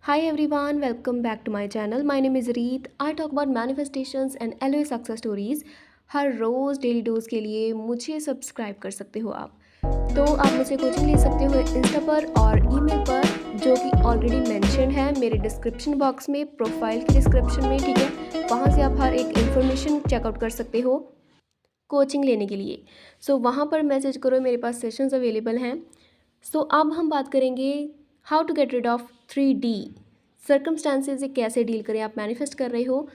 Hi everyone, welcome back to my channel. My name is Reet. I talk about manifestations and LOA success stories. हर रोज़ daily dose के लिए मुझे subscribe कर सकते हो आप। तो आप मुझसे कोचिंग ले सकते हो इंस्टा पर और ईमेल पर, जो कि ऑलरेडी मेंशन है मेरे डिस्क्रिप्शन बॉक्स में, प्रोफाइल के डिस्क्रिप्शन में, ठीक है। वहाँ से आप हर एक इन्फॉर्मेशन चेकआउट कर सकते हो कोचिंग लेने के लिए। वहाँ पर मैसेज करो, मेरे पास सेशंस अवेलेबल हैं। अब हम बात करेंगे how to get rid of 3D circumstances से कैसे डील करें। आप मैनिफेस्ट कर रहे हो,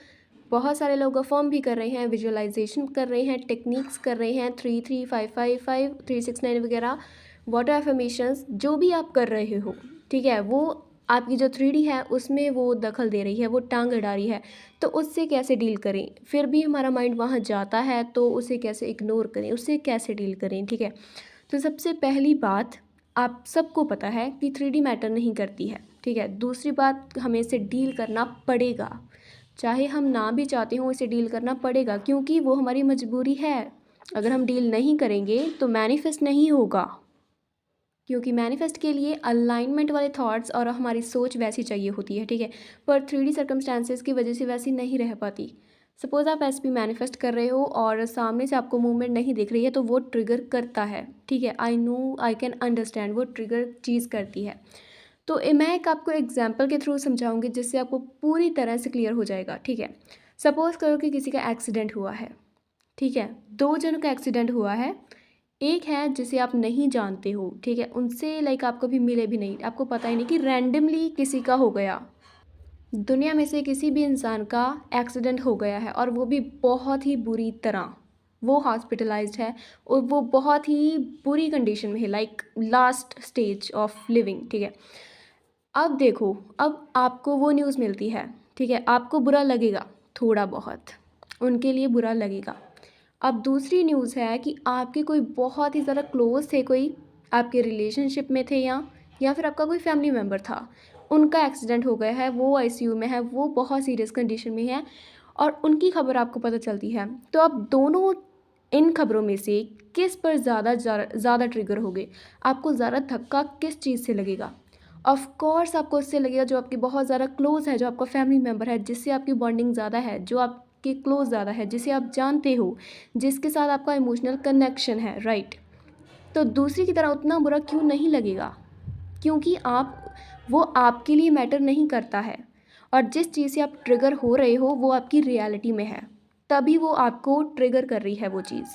बहुत सारे लोग अफर्म भी कर रहे हैं, विजुअलाइजेशन कर रहे हैं, टेक्निक्स कर रहे हैं, 33555 369 वगैरह, वाटर एफर्मेशंस, जो भी आप कर रहे हो, ठीक है, वो आपकी जो 3D है उसमें वो दखल दे रही है, वो टांग अड़ा रही है। तो उससे कैसे डील करें, फिर भी हमारा माइंड वहाँ जाता है, तो उसे कैसे इग्नोर करें, उससे कैसे डील करें, ठीक है। तो सबसे पहली बात, आप सबको पता है कि 3D मैटर नहीं करती है, ठीक है। दूसरी बात, हमें इसे डील करना पड़ेगा, चाहे हम ना भी चाहते हों, इसे डील करना पड़ेगा, क्योंकि वो हमारी मजबूरी है। अगर हम डील नहीं करेंगे तो मैनिफेस्ट नहीं होगा, क्योंकि मैनिफेस्ट के लिए अलाइनमेंट वाले थॉट्स और हमारी सोच वैसी चाहिए होती है, ठीक है। पर 3D सर्कमस्टांसेस की वजह से वैसी नहीं रह पाती। सपोज़ आप एस पी मैनिफेस्ट कर रहे हो और सामने से आपको मूवमेंट नहीं दिख रही है, तो वो ट्रिगर करता है, ठीक है। I know, I can understand, वो ट्रिगर चीज़ करती है। तो मैं एक आपको एग्जाम्पल के थ्रू समझाऊंगी, जिससे आपको पूरी तरह से क्लियर हो जाएगा, ठीक है। सपोज़ करो कि किसी का एक्सीडेंट हुआ है, ठीक है। दो जनों का एक्सीडेंट हुआ है। एक है जिसे आप नहीं जानते हो, ठीक है, उनसे लाइक आप कभी मिले भी नहीं, आपको पता ही नहीं, कि रैंडमली किसी का हो गया, दुनिया में से किसी भी इंसान का एक्सीडेंट हो गया है, और वो भी बहुत ही बुरी तरह, वो हॉस्पिटलाइज्ड है और वो बहुत ही बुरी कंडीशन में है, like last stage of living, ठीक है। अब देखो, अब आपको वो न्यूज़ मिलती है, ठीक है, आपको बुरा लगेगा, थोड़ा बहुत उनके लिए बुरा लगेगा। अब दूसरी न्यूज़ है कि आपके कोई बहुत ही ज़्यादा क्लोज थे, कोई आपके रिलेशनशिप में थे, या फिर आपका कोई फैमिली मेम्बर था, उनका एक्सीडेंट हो गया है, वो आईसीयू में है, वो बहुत सीरियस कंडीशन में है, और उनकी खबर आपको पता चलती है। तो आप दोनों इन खबरों में से किस पर ज़्यादा ट्रिगर होगे, आपको ज़्यादा धक्का किस चीज़ से लगेगा? ऑफ कोर्स आपको उससे लगेगा जो आपकी बहुत ज़्यादा क्लोज है, जो आपका फैमिली मेम्बर है, जिससे आपकी बॉन्डिंग ज़्यादा है, जो आपके क्लोज ज़्यादा है, जिसे आप जानते हो, जिसके साथ आपका इमोशनल कनेक्शन है, राइट। तो दूसरी की तरह उतना बुरा क्यों नहीं लगेगा? क्योंकि वो आपके लिए मैटर नहीं करता है, और जिस चीज़ से आप ट्रिगर हो रहे हो वो आपकी रियलिटी में है, तभी वो आपको ट्रिगर कर रही है वो चीज़।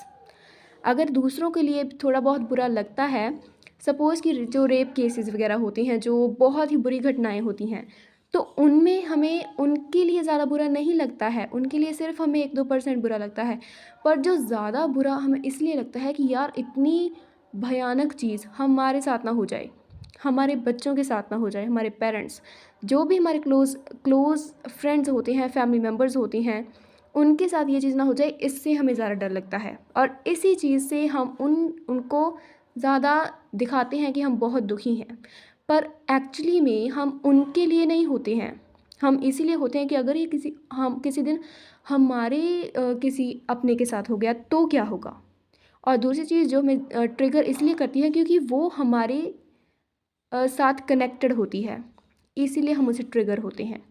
अगर दूसरों के लिए थोड़ा बहुत बुरा लगता है, सपोज़ कि जो रेप केसेस वगैरह होते हैं, जो बहुत ही बुरी घटनाएं होती हैं, तो उनमें हमें उनके लिए ज़्यादा बुरा नहीं लगता है, उनके लिए सिर्फ हमें 1-2% बुरा लगता है। पर जो ज़्यादा बुरा हमें इसलिए लगता है कि यार इतनी भयानक चीज़ हमारे साथ ना हो जाए, हमारे बच्चों के साथ ना हो जाए, हमारे पेरेंट्स, जो भी हमारे क्लोज़ फ्रेंड्स होते हैं, फैमिली मेम्बर्स होते हैं, उनके साथ ये चीज़ ना हो जाए, इससे हमें ज़्यादा डर लगता है, और इसी चीज़ से हम उनको ज़्यादा दिखाते हैं कि हम बहुत दुखी हैं। पर एक्चुअली में हम उनके लिए नहीं होते हैं, हम इसीलिए होते हैं कि अगर ये हम किसी दिन हमारे किसी अपने के साथ हो गया तो क्या होगा। और दूसरी चीज़ जो हमें ट्रिगर इसलिए करती है क्योंकि वो हमारे साथ कनेक्टेड होती है, इसीलिए हम उसे ट्रिगर होते हैं।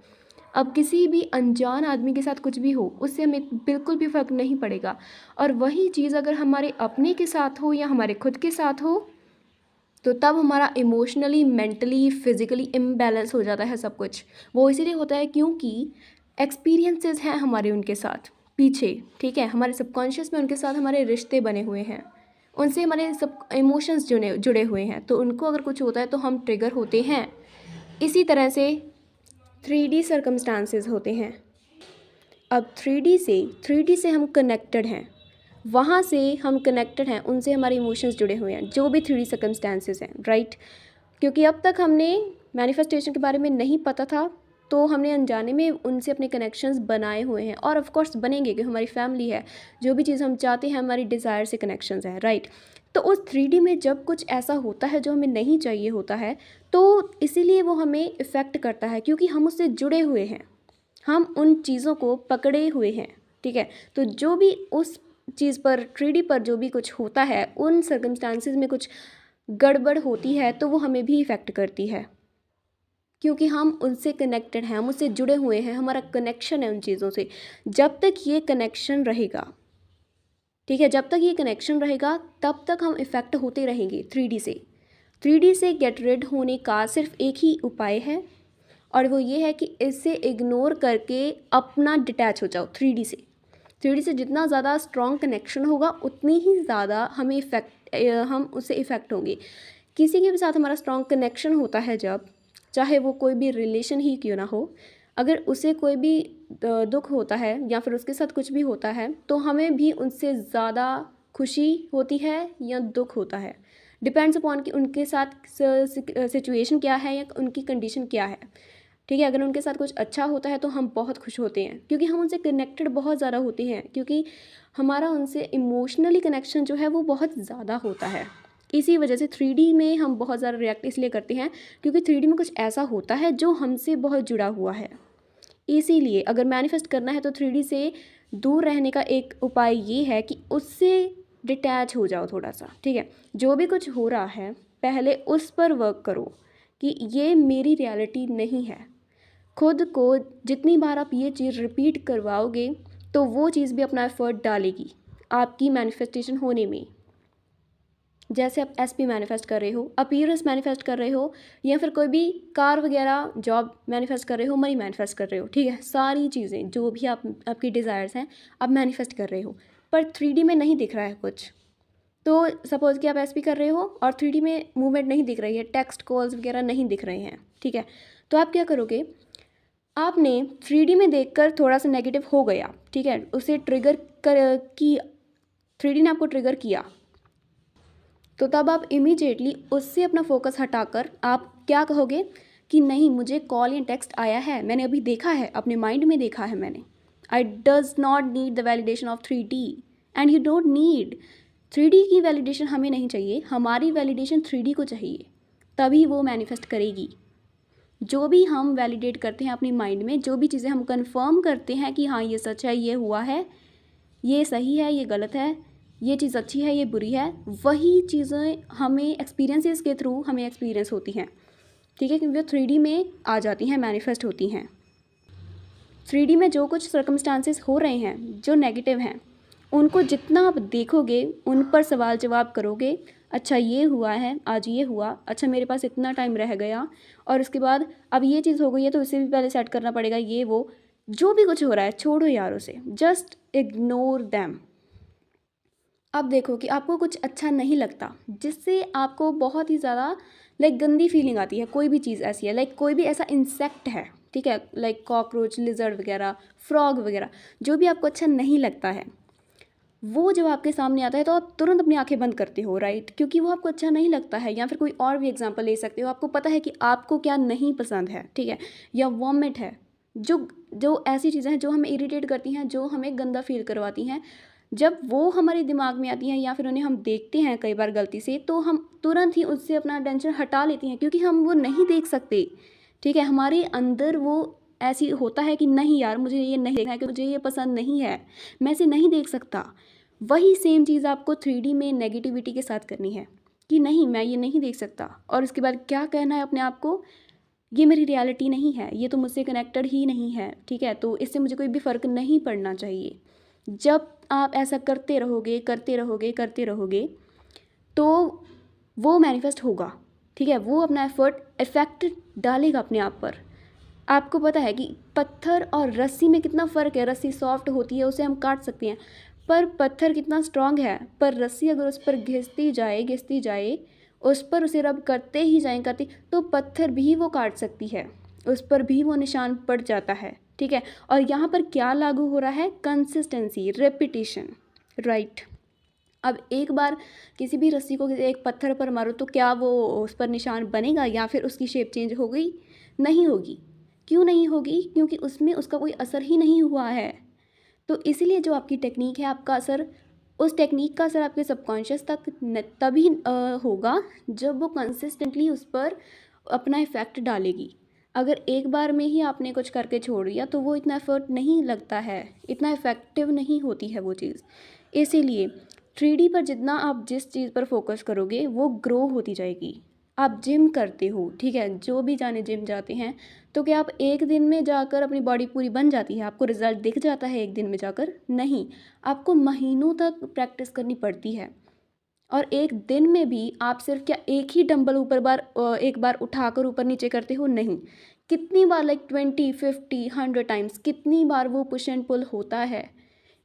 अब किसी भी अनजान आदमी के साथ कुछ भी हो, उससे हमें बिल्कुल भी फ़र्क नहीं पड़ेगा, और वही चीज़ अगर हमारे अपने के साथ हो या हमारे खुद के साथ हो, तो तब हमारा इमोशनली, मेंटली, फिज़िकली इम्बैलेंस हो जाता है सब कुछ। वो इसीलिए होता है क्योंकि एक्सपीरियंसेस हैं हमारे उनके साथ पीछे, ठीक है, हमारे सबकॉन्शियस में उनके साथ हमारे रिश्ते बने हुए हैं, उनसे हमारे सब इमोशंस जुड़े हुए हैं, तो उनको अगर कुछ होता है तो हम ट्रिगर होते हैं। इसी तरह से 3D सर्कमस्टांसेस होते हैं। अब 3D से हम कनेक्टेड हैं, वहाँ से हम कनेक्टेड हैं, उनसे हमारे इमोशंस जुड़े हुए हैं, जो भी 3D सर्कमस्टांसेस हैं, राइट। क्योंकि अब तक हमने मैनिफेस्टेशन के बारे में नहीं पता था, तो हमने अनजाने में उनसे अपने कनेक्शंस बनाए हुए हैं, और ऑफ कोर्स बनेंगे, कि हमारी फैमिली है, जो भी चीज़ हम चाहते हैं हमारी डिज़ायर से कनेक्शंस हैं, राइट। तो उस 3D में जब कुछ ऐसा होता है जो हमें नहीं चाहिए होता है, तो इसीलिए वो हमें इफ़ेक्ट करता है, क्योंकि हम उससे जुड़े हुए हैं, हम उन चीज़ों को पकड़े हुए हैं, ठीक है। तो जो भी उस चीज़ पर, 3D पर जो भी कुछ होता है, उन सर्कमस्टांसेस में कुछ गड़बड़ होती है, तो वो हमें भी इफ़ेक्ट करती है, क्योंकि हम उनसे कनेक्टेड हैं, हम उससे जुड़े हुए हैं, हमारा कनेक्शन है उन चीज़ों से। जब तक ये कनेक्शन रहेगा, ठीक है, जब तक ये कनेक्शन रहेगा तब तक हम इफ़ेक्ट होते रहेंगे 3D से। 3D से गेट रिड होने का सिर्फ एक ही उपाय है, और वो ये है कि इससे इग्नोर करके अपना डिटैच हो जाओ 3D से। 3D से जितना ज़्यादा स्ट्रॉन्ग कनेक्शन होगा उतनी ही ज़्यादा हमें हम उससे इफ़ेक्ट होंगे। किसी के भी साथ हमारा स्ट्रॉन्ग कनेक्शन होता है जब, चाहे वो कोई भी रिलेशन ही क्यों ना हो, अगर उसे कोई भी दुख होता है या फिर उसके साथ कुछ भी होता है तो हमें भी उनसे ज़्यादा खुशी होती है या दुख होता है। डिपेंड्स अपॉन कि उनके साथ सिचुएशन क्या है या उनकी कंडीशन क्या है। ठीक है, अगर उनके साथ कुछ अच्छा होता है तो हम बहुत खुश होते हैं, क्योंकि हम उनसे कनेक्टेड बहुत ज़्यादा होते हैं, क्योंकि हमारा उनसे इमोशनली कनेक्शन जो है वो बहुत ज़्यादा होता है। इसी वजह से 3D में हम बहुत ज़्यादा रिएक्ट इसलिए करते हैं क्योंकि 3D में कुछ ऐसा होता है जो हमसे बहुत जुड़ा हुआ है। इसीलिए अगर मैनिफेस्ट करना है तो 3D से दूर रहने का एक उपाय ये है कि उससे डिटैच हो जाओ थोड़ा सा। ठीक है, जो भी कुछ हो रहा है पहले उस पर वर्क करो कि ये मेरी रियलिटी नहीं है। खुद को जितनी बार आप ये चीज़ रिपीट करवाओगे तो वो चीज़ भी अपना एफर्ट डालेगी आपकी मैनिफेस्टेशन होने में। जैसे आप SP मैनिफेस्ट कर रहे हो, अपीयरेंस मैनिफेस्ट कर रहे हो, या फिर कोई भी कार वगैरह जॉब मैनिफेस्ट कर रहे हो, मनी मैनिफेस्ट कर रहे हो। ठीक है, सारी चीज़ें जो भी आपकी डिज़ायर्स हैं आप मैनिफेस्ट कर रहे हो, पर 3D में नहीं दिख रहा है कुछ। तो सपोज़ कि आप SP कर रहे हो और 3D में मूवमेंट नहीं दिख रही है, टेक्स्ट कॉल्स वगैरह नहीं दिख रहे हैं। ठीक है, तो आप क्या करोगे, आपने 3D में देखकर थोड़ा सा नेगेटिव हो गया, ठीक है, उसे ट्रिगर कर की 3D ने आपको ट्रिगर किया, तो तब आप इमीडिएटली उससे अपना फोकस हटाकर आप क्या कहोगे कि नहीं, मुझे कॉल या टेक्स्ट आया है, मैंने अभी देखा है, अपने माइंड में देखा है मैंने। I does not need the validation of 3D and you don't need 3D की वैलिडेशन, हमें नहीं चाहिए, हमारी वैलिडेशन 3D को चाहिए, तभी वो मैनिफेस्ट करेगी। जो भी हम वैलिडेट करते हैं अपनी माइंड में, जो भी चीज़ें हम कंफर्म करते हैं कि हाँ ये सच है, ये हुआ है, ये सही है, ये गलत है, ये चीज़ अच्छी है, ये बुरी है, वही चीज़ें हमें एक्सपीरियंसेस के थ्रू हमें एक्सपीरियंस होती हैं। ठीक है, क्योंकि वो 3D में आ जाती हैं, मैनिफेस्ट होती हैं। 3D में जो कुछ सर्कमस्टांसेस हो रहे हैं जो नेगेटिव हैं, उनको जितना आप देखोगे, उन पर सवाल जवाब करोगे, अच्छा ये हुआ है, आज ये हुआ, अच्छा मेरे पास इतना टाइम रह गया, और उसके बाद अब ये चीज़ हो गई है तो इसे भी पहले सेट करना पड़ेगा, ये वो जो भी कुछ हो रहा है छोड़ो यार उसे, जस्ट इग्नोर दैम। अब देखो कि आपको कुछ अच्छा नहीं लगता, जिससे आपको बहुत ही ज़्यादा लाइक गंदी फीलिंग आती है, कोई भी चीज़ ऐसी है, लाइक कोई भी ऐसा इंसेक्ट है, ठीक है, लाइक कॉकरोच, लिजर्ड वगैरह, फ्रॉग वगैरह, जो भी आपको अच्छा नहीं लगता है, वो जब आपके सामने आता है तो आप तुरंत अपनी आंखें बंद करते हो, राइट, क्योंकि वो आपको अच्छा नहीं लगता है। या फिर कोई और भी एग्जांपल ले सकते हो, आपको पता है कि आपको क्या नहीं पसंद है, ठीक है, या वॉमिट है, जो जो ऐसी चीज़ें हैं जो हमें इरिटेट करती हैं, जो हमें गंदा फील करवाती हैं, जब वो हमारे दिमाग में आती हैं या फिर उन्हें हम देखते हैं कई बार गलती से, तो हम तुरंत ही उससे अपना अटेंशन हटा लेते हैं, क्योंकि हम वो नहीं देख सकते। ठीक है, हमारे अंदर वो ऐसी होता है कि नहीं यार, मुझे ये नहीं देखना है, कि मुझे ये पसंद नहीं है, मैं इसे नहीं देख सकता। वही सेम चीज़ आपको 3D में नेगेटिविटी के साथ करनी है कि नहीं, मैं ये नहीं देख सकता, और उसके बाद क्या कहना है अपने आप को, ये मेरी रियलिटी नहीं है, ये तो मुझसे कनेक्टेड ही नहीं है, ठीक है, तो इससे मुझे कोई भी फ़र्क नहीं पड़ना चाहिए। जब आप ऐसा करते रहोगे करते रहोगे करते रहोगे तो वो मैनिफेस्ट होगा। ठीक है, वो अपना इफ़ेक्ट डालेगा अपने आप पर। आपको पता है कि पत्थर और रस्सी में कितना फ़र्क है, रस्सी सॉफ्ट होती है, उसे हम काट सकते हैं, पर पत्थर कितना स्ट्रांग है, पर रस्सी अगर उस पर घिसती जाए, उस पर उसे रब करते ही जाएँ करते, तो पत्थर भी वो काट सकती है, उस पर भी वो निशान पड़ जाता है। ठीक है, और यहाँ पर क्या लागू हो रहा है, कंसिस्टेंसी, रेपिटेशन, राइट। अब एक बार किसी भी रस्सी को एक पत्थर पर मारो तो क्या वो उस पर निशान बनेगा या फिर उसकी शेप चेंज हो गई? नहीं होगी। क्यों नहीं होगी? क्योंकि उसमें उसका कोई असर ही नहीं हुआ है। तो इसीलिए जो आपकी टेक्निक है, आपका असर, उस टेक्निक का असर आपके सबकॉन्शियस तक तभी होगा जब वो कंसिस्टेंटली उस पर अपना इफ़ेक्ट डालेगी। अगर एक बार में ही आपने कुछ करके छोड़ दिया तो वो इतना एफर्ट नहीं लगता है, इतना इफ़ेक्टिव नहीं होती है वो चीज़। इसीलिए 3D पर जितना आप जिस चीज़ पर फोकस करोगे वो ग्रो होती जाएगी। आप जिम करते हो, ठीक है, जो भी जाने जिम जाते हैं, तो क्या आप एक दिन में जाकर अपनी बॉडी पूरी बन जाती है, आपको रिजल्ट दिख जाता है एक दिन में जाकर? नहीं, आपको महीनों तक प्रैक्टिस करनी पड़ती है। और एक दिन में भी आप सिर्फ क्या एक ही डंबल एक बार उठाकर ऊपर नीचे करते हो? नहीं, कितनी बार, लाइक 20, 50, 100 टाइम्स, कितनी बार वो पुश एंड पुल होता है।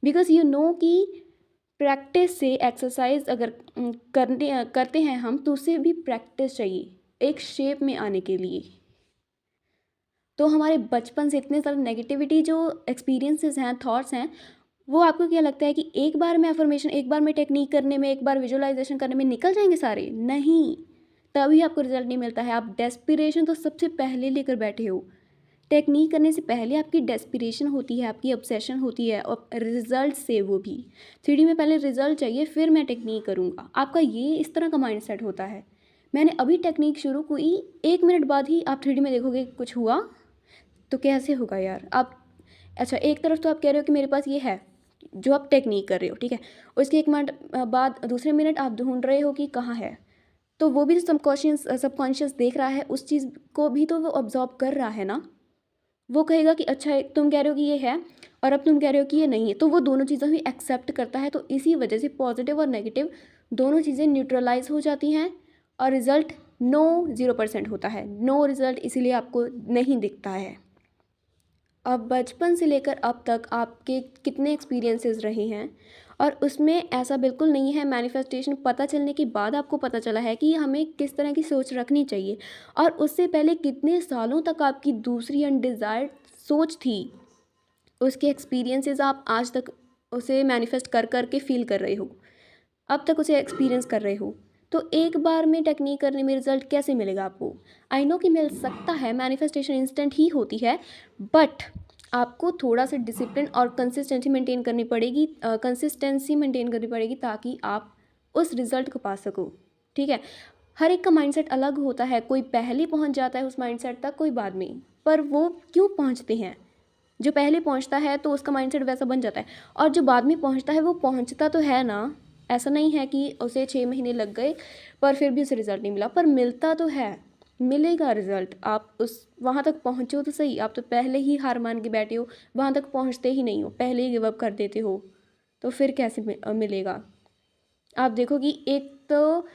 बिकॉज यू नो कि प्रैक्टिस से एक्सरसाइज अगर करते हैं हम, तो उससे भी प्रैक्टिस चाहिए एक शेप में आने के लिए। तो हमारे बचपन से इतने सारे नेगेटिविटी जो एक्सपीरियंसेस हैं, थॉट्स हैं, वो आपको क्या लगता है कि एक बार में अफर्मेशन, एक बार में टेक्निक करने में, एक बार विजुअलाइजेशन करने में निकल जाएंगे सारे? नहीं, तभी आपको रिजल्ट नहीं मिलता है। आप डेस्पिरेशन तो सबसे पहले लेकर बैठे हो। टेक्निक करने से पहले आपकी डेस्पिरेशन होती है, आपकी ऑब्सेशन होती है, और रिजल्ट से वो भी 3D में पहले रिजल्ट चाहिए, फिर मैं टेक्निक करूँगा। आपका ये इस तरह का माइंड सेट होता है। मैंने अभी टेक्निक शुरू की, 1 मिनट बाद ही आप 3D में देखोगे कुछ हुआ, तो कैसे होगा यार? आप अच्छा, एक तरफ तो आप कह रहे हो कि मेरे पास ये है जो आप टेक्निक कर रहे हो, ठीक है, उसके 1 मिनट बाद दूसरे मिनट आप ढूंढ रहे हो कि कहाँ है। तो वो भी तो सबकॉन्शियस देख रहा है, उस चीज़ को भी तो वो ऑब्जॉर्व कर रहा है ना। वो कहेगा कि अच्छा तुम कह रहे हो कि ये है, और अब तुम कह रहे हो कि ये नहीं है, तो वो दोनों चीज़ें भी एक्सेप्ट करता है। तो इसी वजह से पॉजिटिव और नेगेटिव दोनों चीज़ें न्यूट्रलाइज हो जाती हैं, और रिजल्ट 0% होता है। नो रिजल्ट इसीलिए आपको नहीं दिखता है। अब बचपन से लेकर अब तक आपके कितने एक्सपीरियंसेस रहे हैं, और उसमें ऐसा बिल्कुल नहीं है मैनिफेस्टेशन पता चलने के बाद आपको पता चला है कि हमें किस तरह की सोच रखनी चाहिए, और उससे पहले कितने सालों तक आपकी दूसरी अनडिज़ायर्ड सोच थी, उसके एक्सपीरियंसेस आप आज तक उसे मैनिफेस्ट कर कर के फील कर रहे हो, अब तक उसे एक्सपीरियंस कर रहे हो। तो एक बार में टेक्निक करने में रिजल्ट कैसे मिलेगा आपको? आई नो कि मिल सकता है, मैनिफेस्टेशन इंस्टेंट ही होती है, बट आपको थोड़ा सा डिसिप्लिन और कंसिस्टेंसी मेंटेन करनी पड़ेगी ताकि आप उस रिज़ल्ट को पा सको, ठीक है। हर एक का माइंडसेट अलग होता है, कोई पहले पहुंच जाता है उस माइंडसेट तक, कोई बाद में। पर वो क्यों पहुंचते हैं? जो पहले पहुंचता है तो उसका माइंडसेट वैसा बन जाता है, और जो बाद में पहुंचता है वो पहुंचता तो है ना। ऐसा नहीं है कि उसे 6 महीने लग गए पर फिर भी उसे रिज़ल्ट नहीं मिला, पर मिलता तो है, मिलेगा रिज़ल्ट। आप उस वहाँ तक पहुँचो तो सही, आप तो पहले ही हार मान के बैठे हो, वहाँ तक पहुँचते ही नहीं हो, पहले ही गिव अप कर देते हो, तो फिर कैसे मिलेगा? आप देखो कि एक तो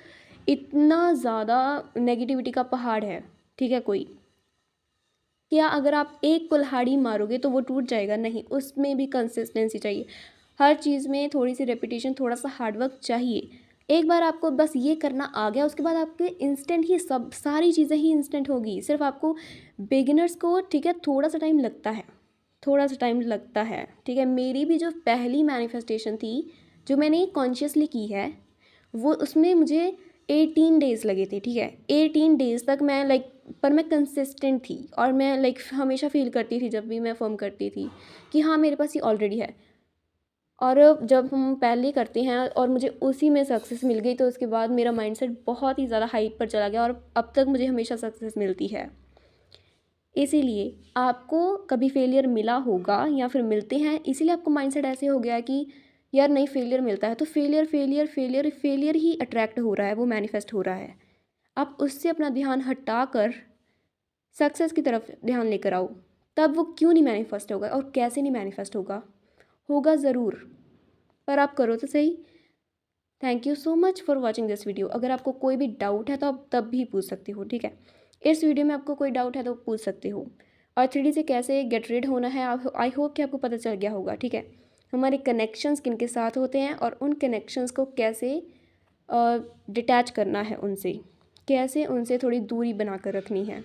इतना ज़्यादा नेगेटिविटी का पहाड़ है, ठीक है, कोई क्या अगर आप एक कुल्हाड़ी मारोगे तो वो टूट जाएगा? नहीं, उसमें भी कंसिस्टेंसी चाहिए। हर चीज़ में थोड़ी सी रेपिटेशन, थोड़ा सा हार्डवर्क चाहिए। एक बार आपको बस ये करना आ गया, उसके बाद आपके इंस्टेंट ही सब सारी चीज़ें ही इंस्टेंट होगी। सिर्फ आपको बिगिनर्स को, ठीक है, थोड़ा सा टाइम लगता है, थोड़ा सा टाइम लगता है, ठीक है। मेरी भी जो पहली मैनिफेस्टेशन थी, जो मैंने कॉन्शियसली की है, वो उसमें मुझे 18 डेज़ लगे थे, ठीक है। 18 डेज़ तक मैं लाइक, पर मैं कंसिस्टेंट थी, और मैं लाइक हमेशा फील करती थी जब भी मैं फॉर्म करती थी कि हाँ मेरे पास ये ऑलरेडी है। और जब हम पहले करते हैं और मुझे उसी में सक्सेस मिल गई, तो उसके बाद मेरा माइंडसेट बहुत ही ज़्यादा हाइप पर चला गया, और अब तक मुझे हमेशा सक्सेस मिलती है। इसीलिए आपको कभी फेलियर मिला होगा या फिर मिलते हैं, इसीलिए आपको माइंडसेट ऐसे हो गया कि यार नहीं, फेलियर मिलता है तो फेलियर फेलियर फेलियर फेलियर ही अट्रैक्ट हो रहा है, वो मैनिफेस्ट हो रहा है। आप उससे अपना ध्यान हटाकर सक्सेस की तरफ ध्यान लेकर आओ, तब वो क्यों नहीं मैनिफेस्ट होगा, और कैसे नहीं मैनिफेस्ट होगा? होगा ज़रूर, पर आप करो तो सही। Thank you so much for watching this video. अगर आपको कोई भी डाउट है तो आप तब भी पूछ सकते हो, ठीक है। इस वीडियो में आपको कोई डाउट है तो पूछ सकते हो। और 3D से कैसे गेट रीड होना है, आई होप कि आपको पता चल गया होगा, ठीक है। हमारे कनेक्शंस किन के साथ होते हैं, और उन कनेक्शंस को कैसे डिटैच करना है उनसे, कैसे उनसे थोड़ी दूरी बना कर रखनी है।